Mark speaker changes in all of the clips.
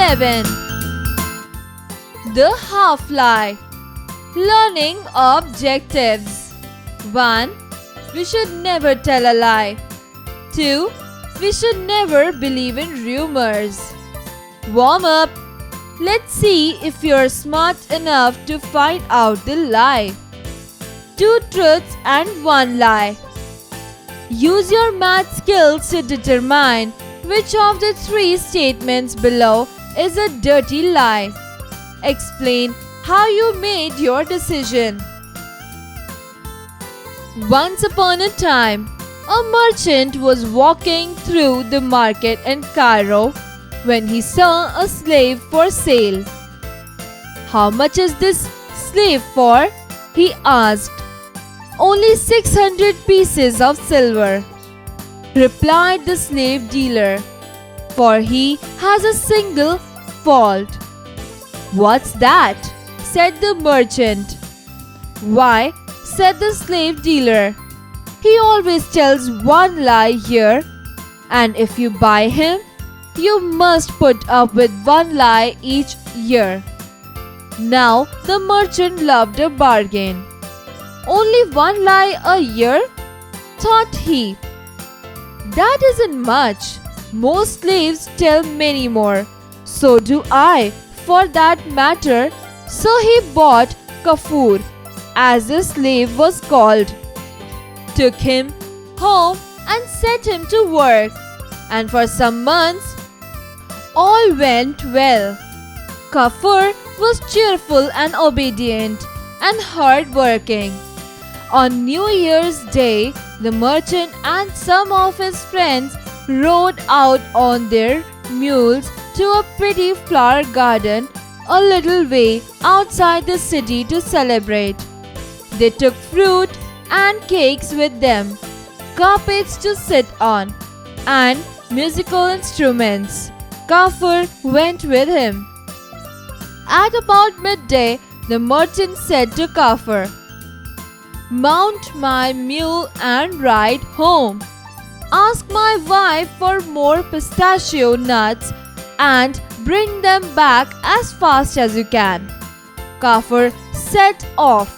Speaker 1: 11. The half lie. Learning objectives. 1. We should never tell a lie. 2. We should never believe in rumors. Warm up. Let's see if you're smart enough to find out the lie. 2 truths and 1 lie. Use your math skills to determine which of the 3 statements below is a dirty lie. Explain how you made your decision. Once upon a time, a merchant was walking through the market in Cairo when he saw a slave for sale. "How much is this slave for?" he asked. "Only 600 pieces of silver," replied the slave dealer, "for he has a single fault." "What's that?" said the merchant. "Why," said the slave dealer, "he always tells one lie here, and if you buy him, you must put up with one lie each year." Now the merchant loved a bargain. "Only one lie a year?" thought he. "That isn't much. Most slaves tell many more. So do I, for that matter." So he bought Kafur, as the slave was called, took him home and set him to work, and for some months all went well. Kafur was cheerful and obedient and hard-working. On New Year's Day, the merchant and some of his friends rode out on their mules to a pretty flower garden a little way outside the city to celebrate. They took fruit and cakes with them, carpets to sit on, and musical instruments. Kafur went with him. At about midday, the merchant said to Kafur, "Mount my mule and ride home. Ask my wife for more pistachio nuts and bring them back as fast as you can." Kafur set off,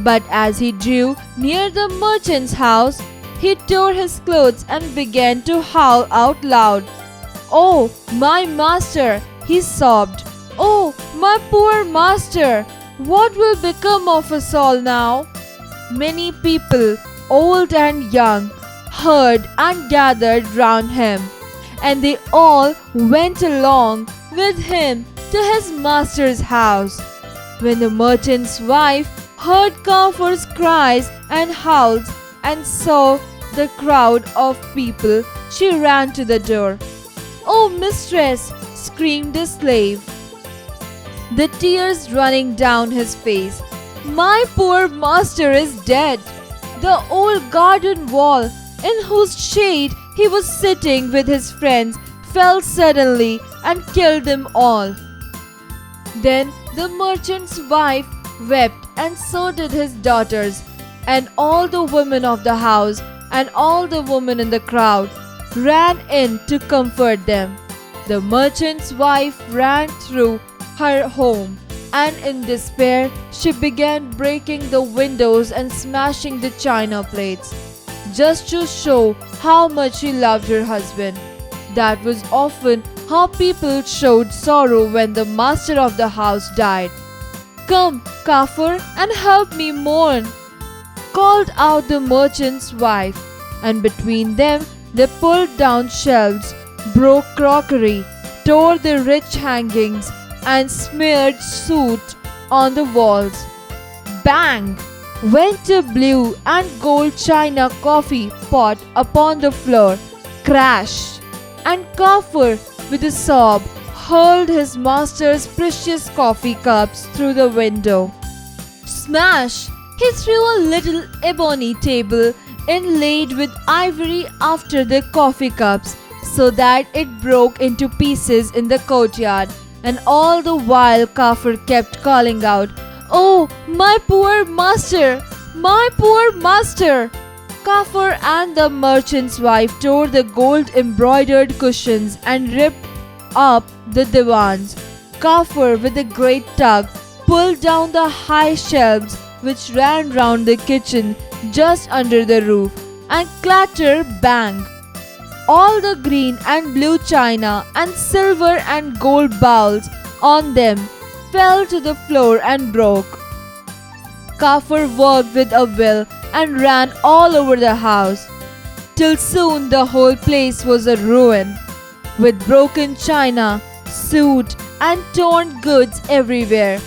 Speaker 1: but as he drew near the merchant's house, he tore his clothes and began to howl out loud. "Oh, my master!" he sobbed. "Oh, my poor master! What will become of us all now?" Many people, old and young, heard and gathered round him, and they all went along with him to his master's house. When the merchant's wife heard Kafur's cries and howls and saw the crowd of people, she ran to the door. "Oh, mistress!" screamed the slave, the tears running down his face. "My poor master is dead. The old garden wall in whose shade he was sitting with his friends fell suddenly and killed them all." Then the merchant's wife wept, and so did his daughters, and all the women of the house, and all the women in the crowd ran in to comfort them. The merchant's wife ran through her home, and in despair she began breaking the windows and smashing the china plates, just to show how much she loved her husband. That was often how people showed sorrow when the master of the house died. "Come, Kafur, and help me mourn," called out the merchant's wife, and between them they pulled down shelves, broke crockery, tore the rich hangings, and smeared soot on the walls. Bang! Went a blue and gold china coffee pot upon the floor. Crash! And Kafur, with a sob, hurled his master's precious coffee cups through the window. Smash! He threw a little ebony table inlaid with ivory after the coffee cups, so that it broke into pieces in the courtyard, and all the while Kafur kept calling out, "Oh, my poor master! My poor master!" Kafur and the merchant's wife tore the gold embroidered cushions and ripped up the divans. Kafur, with a great tug, pulled down the high shelves which ran round the kitchen just under the roof, and clatter bang! All the green and blue china and silver and gold bowls on them fell to the floor and broke. Kafur worked with a will and ran all over the house, till soon the whole place was a ruin, with broken china, soot and torn goods everywhere.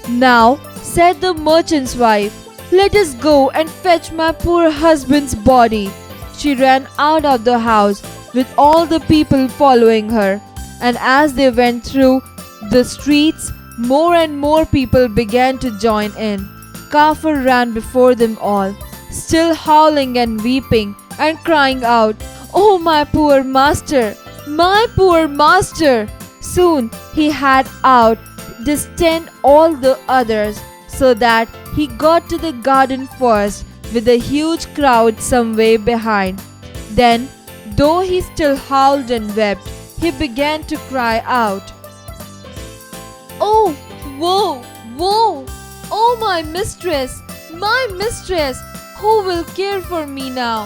Speaker 1: "Now," said the merchant's wife, "let us go and fetch my poor husband's body." She ran out of the house with all the people following her, and as they went through the streets, more and more people began to join in. Kafur ran before them all, still howling and weeping and crying out, "Oh, my poor master! My poor master!" Soon he had out distant all the others, so that he got to the garden first, with a huge crowd some way behind. Then, though he still howled and wept, he began to cry out, "Oh, woe, woe! Oh, my mistress! My mistress! Who will care for me now?"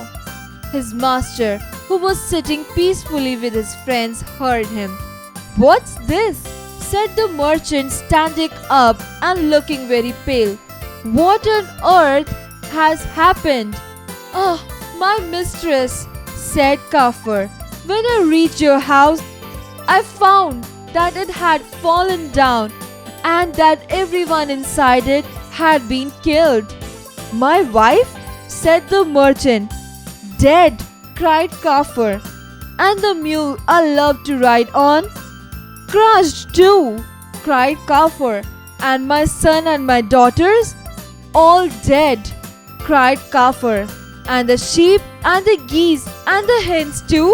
Speaker 1: His master, who was sitting peacefully with his friends, heard him. "What's this?" said the merchant, standing up and looking very pale. "What on earth has happened?" "Ah, my mistress," said Kafur, "when I reached your house, I found that it had fallen down and that everyone inside it had been killed." "My wife?" said the merchant. "Dead," cried Kafur. "And the mule I loved to ride on?" "Crushed too," cried Kafur. "And my son and my daughters?" "All dead," cried Kafur. "And the sheep and the geese and the hens too?"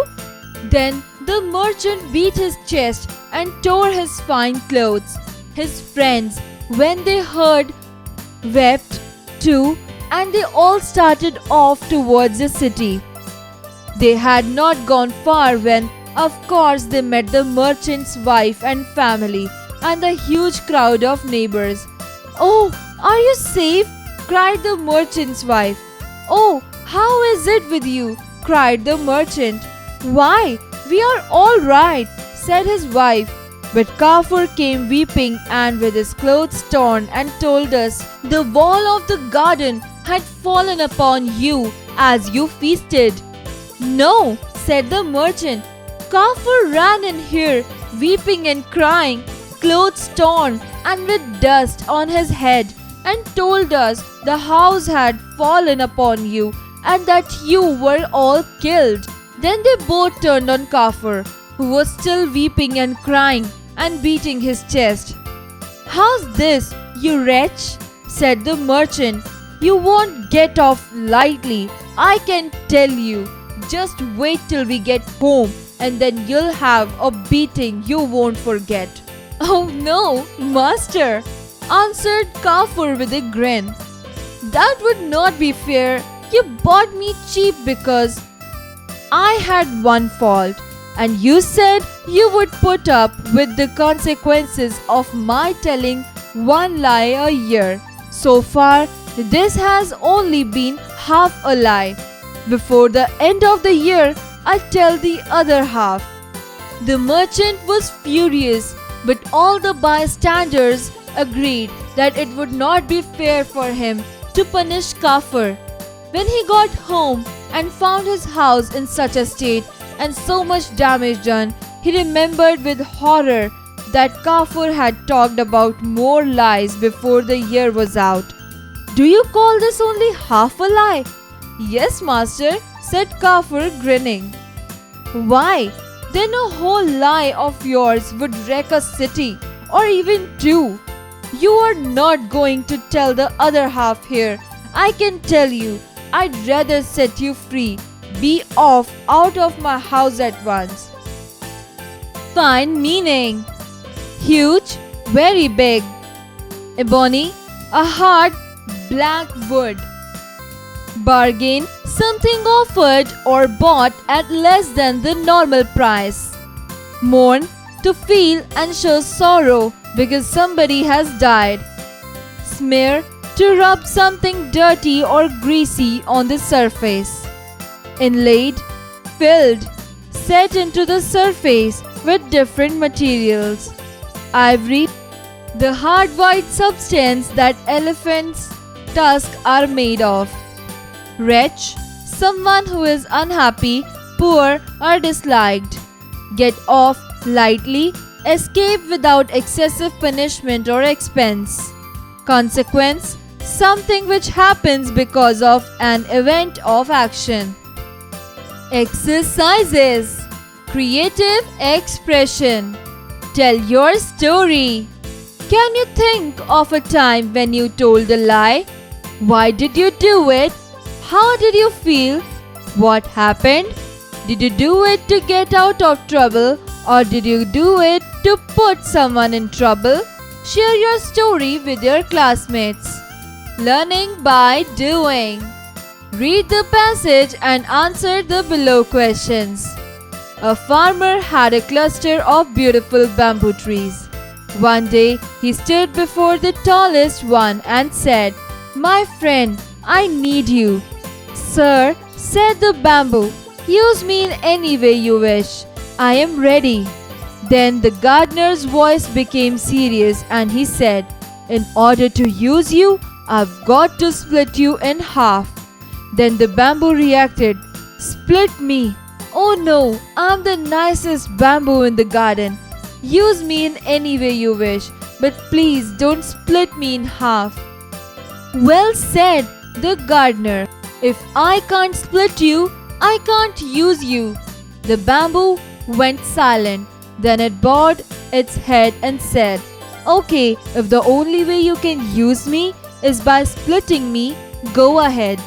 Speaker 1: Then the merchant beat his chest and tore his fine clothes. His friends, when they heard, wept too, and they all started off towards the city. They had not gone far when, of course, they met the merchant's wife and family and the huge crowd of neighbors. "Oh, are you safe?" cried the merchant's wife. "Oh, how is it with you?" cried the merchant. "Why, we are all right," said his wife. But Kafur came weeping and with his clothes torn and told us the wall of the garden had fallen upon you as you feasted. "No," said the merchant. "Kafur ran in here weeping and crying, clothes torn and with dust on his head, and told us the house had fallen upon you and that you were all killed." Then they both turned on Kafur, who was still weeping and crying and beating his chest. "How's this, you wretch?" said the merchant. "You won't get off lightly, I can tell you. Just wait till we get home and then you'll have a beating you won't forget." "Oh no, master," answered Kafur with a grin. "That would not be fair. You bought me cheap because I had one fault, and you said you would put up with the consequences of my telling one lie a year. So far, this has only been half a lie. Before the end of the year, I'll tell the other half." The merchant was furious, but all the bystanders agreed that it would not be fair for him to punish Kafur. When he got home and found his house in such a state and so much damage done, he remembered with horror that Kafur had talked about more lies before the year was out. "Do you call this only half a lie?" "Yes, master," said Kafur, grinning. "Why, then a whole lie of yours would wreck a city, or even two. You are not going to tell the other half here. I can tell you, I'd rather set you free. Be off out of my house at once." Find meaning. Huge, very big. Ebony, a hard black wood. Bargain, something offered or bought at less than the normal price. Mourn, to feel and show sorrow because somebody has died. Smear, to rub something dirty or greasy on the surface. Inlaid, filled, set into the surface with different materials. Ivory, the hard white substance that elephants' tusks are made of. Wretch, someone who is unhappy, poor or disliked. Get off lightly, escape without excessive punishment or expense. Consequence, something which happens because of an event of action. Exercises. Creative expression. Tell your story. Can you think of a time when you told a lie? Why did you do it? How did you feel? What happened? Did you do it to get out of trouble, or did you do it to put someone in trouble? Share your story with your classmates. Learning by doing. Read the passage and answer the below questions. A farmer had a cluster of beautiful bamboo trees. One day, he stood before the tallest one and said, "My friend, I need you." "Sir," said the bamboo, "use me in any way you wish. I am ready." Then the gardener's voice became serious and he said, "In order to use you, I've got to split you in half." Then the bamboo reacted, "Split me? Oh no, I'm the nicest bamboo in the garden. Use me in any way you wish, but please don't split me in half." "Well said," the gardener. "If I can't split you, I can't use you." The bamboo went silent. Then it bowed its head and said, "Okay, if the only way you can use me is by splitting me, go ahead."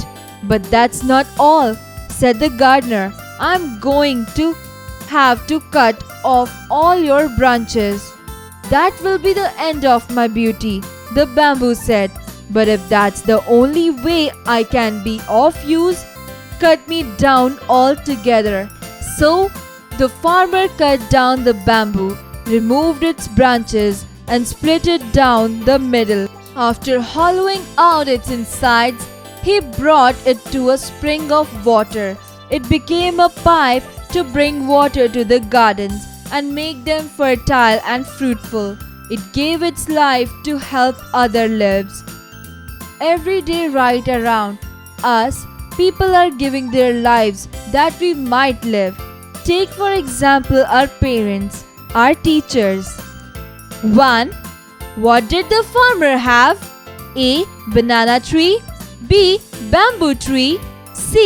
Speaker 1: "But that's not all," said the gardener. "I'm going to have to cut off all your branches." "That will be the end of my beauty," the bamboo said. "But if that's the only way I can be of use, cut me down altogether." So the farmer cut down the bamboo, removed its branches, and split it down the middle. After hollowing out its insides, he brought it to a spring of water. It became a pipe to bring water to the gardens and make them fertile and fruitful. It gave its life to help other lives. Every day right around us, people are giving their lives that we might live. Take for example our parents, our teachers. 1. What did the farmer have? A. Banana tree. B. Bamboo tree. C.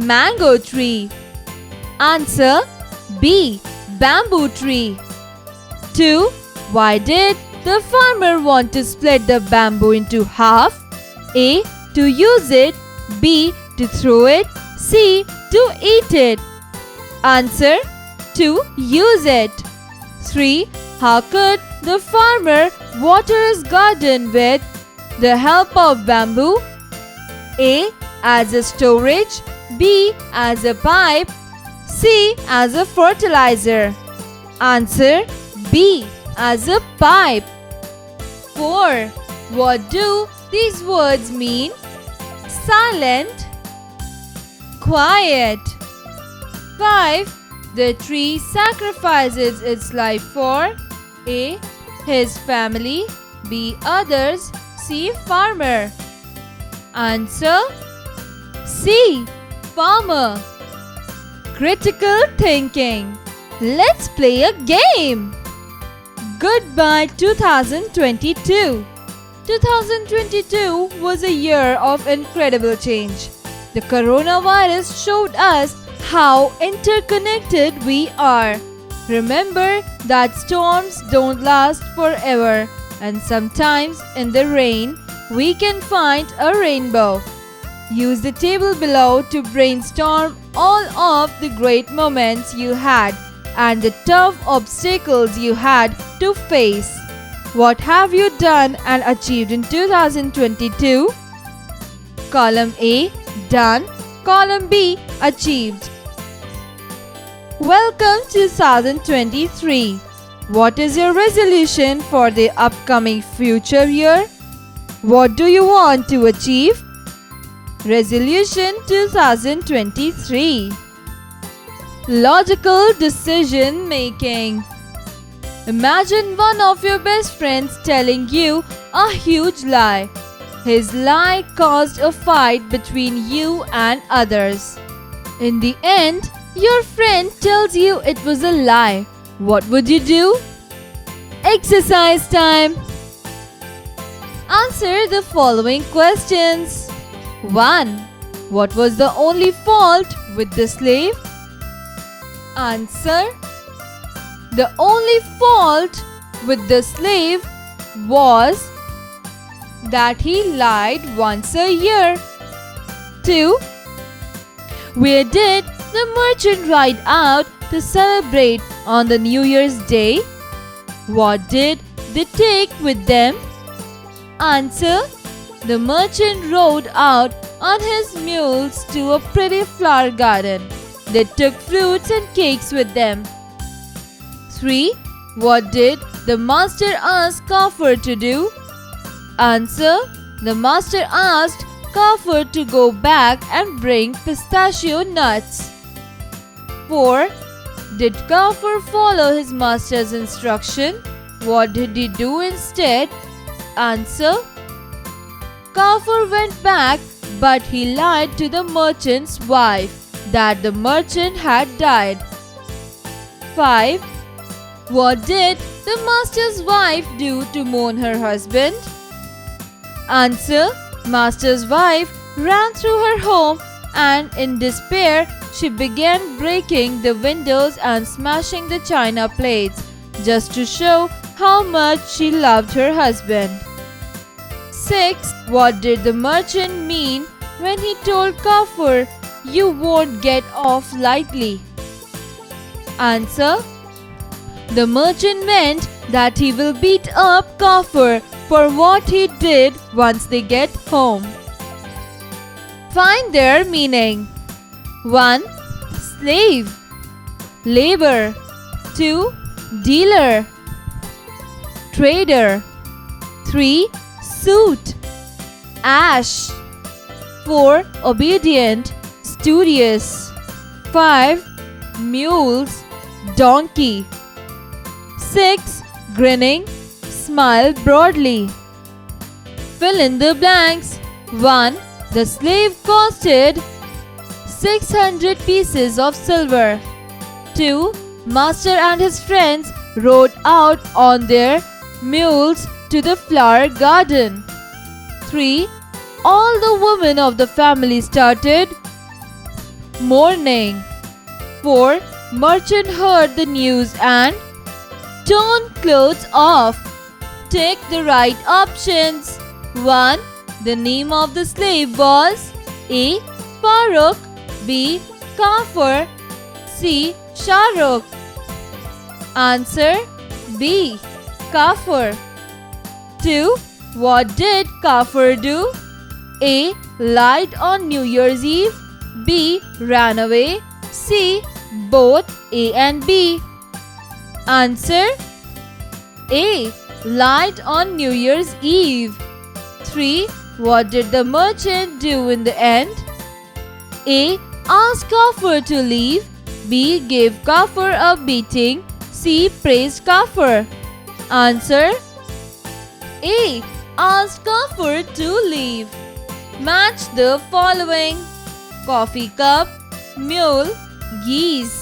Speaker 1: Mango tree. Answer: B. Bamboo tree. 2. Why did the farmer want to split the bamboo into half? A. To use it. B. To throw it. C. To eat it. Answer: to use it. 3. How could the farmer water his garden with the help of bamboo? A. As a storage. B. As a pipe. C. As a fertilizer. Answer: B. As a pipe. 4. What do these words mean? Silent, quiet. 5. The tree sacrifices its life for A. His family. B. Others. C. Farmer. Answer: C. Farmer. Critical thinking. Let's play a game. Goodbye 2022. 2022 was a year of incredible change. The coronavirus showed us how interconnected we are. Remember that storms don't last forever, and sometimes in the rain we can find a rainbow. Use the table below to brainstorm all of the great moments you had and the tough obstacles you had to face. What have you done and achieved in 2022? Column A, done. Column B, achieved. Welcome to 2023. What is your resolution for the upcoming future year? What do you want to achieve? Resolution 2023. Logical decision making. Imagine one of your best friends telling you a huge lie. His lie caused a fight between you and others. In the end, your friend tells you it was a lie. What would you do? Exercise time. Answer the following questions. 1. What was the only fault with the slave? Answer. The only fault with the slave was that he lied once a year. 2. Where did the merchant ride out to celebrate on the New Year's Day? What did they take with them? Answer. The merchant rode out on his mules to a pretty flower garden. They took fruits and cakes with them. 3. What did the master ask Kafir to do? Answer. The master asked Kafir to go back and bring pistachio nuts. 4. Did Kafir follow his master's instruction? What did he do instead? Answer. Kafir went back, but he lied to the merchant's wife that the merchant had died. 5. What did the master's wife do to mourn her husband? Answer. Master's wife ran through her home and in despair she began breaking the windows and smashing the china plates just to show how much she loved her husband. 6. What did the merchant mean when he told Kafir, "You won't get off lightly"? Answer. The merchant meant that he will beat up Kafir for what he did once they get home. Find their meaning. 1. Slave, labor. 2. Dealer, trader. 3. Suit, ash. 4. Obedient, studious. 5. Mules, donkey. 6. Grinning, smile broadly. Fill in the blanks. 1. The slave costed 600 pieces of silver. 2. Master and his friends rode out on their mules to the flower garden. 3. All the women of the family started mourning. 4. Merchant heard the news and torn clothes off. Take the right options. 1. The name of the slave was A. Farooq, B. Kafir, C. Shahrukh. Answer. B. Kafir. 2. What did Kafir do? A. Lied on New Year's Eve, B. Ran away, C. Both A and B. Answer. A. Lied on New Year's Eve. 3. What did the merchant do in the end? A. Asked Kafir to leave, B. Gave Kafir a beating, C. Praised Kafir. Answer. A. Asked Kafir to leave. Match the following: coffee cup, mule, geese.